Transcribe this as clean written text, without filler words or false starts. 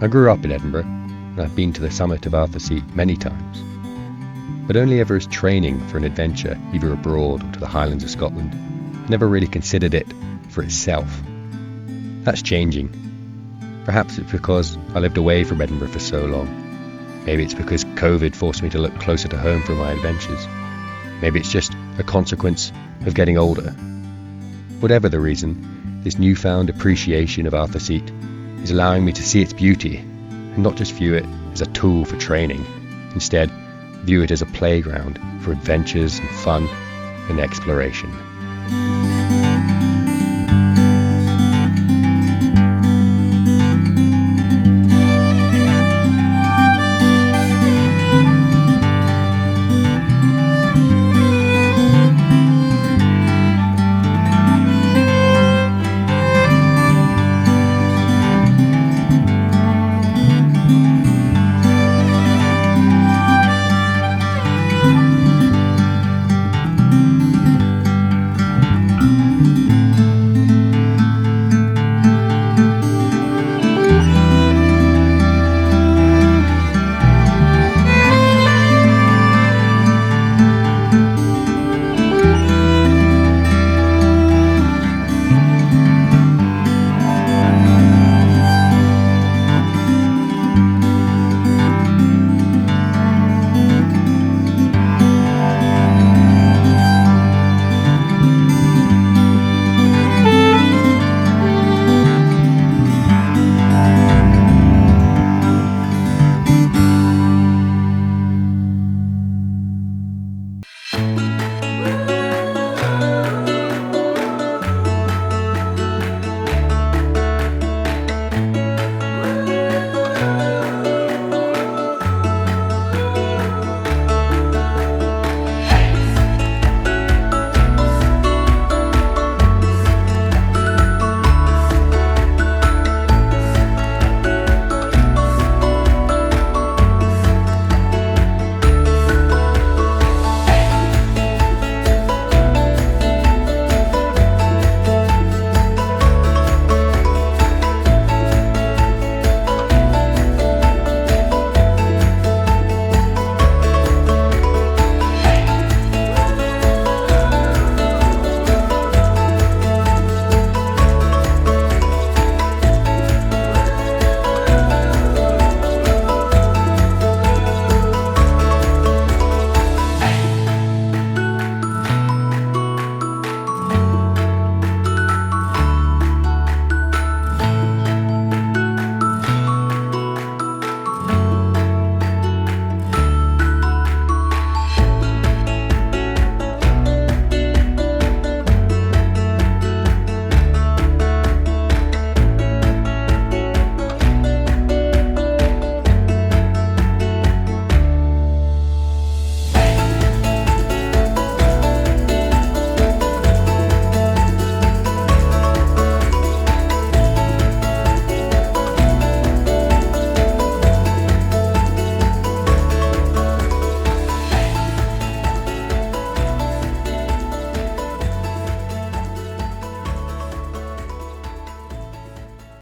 I grew up in Edinburgh, and I've been to the summit of Arthur's Seat many times, but only ever as training for an adventure either abroad or to the Highlands of Scotland. I never really considered it for itself. That's changing. Perhaps it's because I lived away from Edinburgh for so long. Maybe it's because COVID forced me to look closer to home for my adventures. Maybe it's just a consequence of getting older. Whatever the reason, this newfound appreciation of Arthur's Seat is allowing me to see its beauty and not just view it as a tool for training. Instead, view it as a playground for adventures and fun and exploration.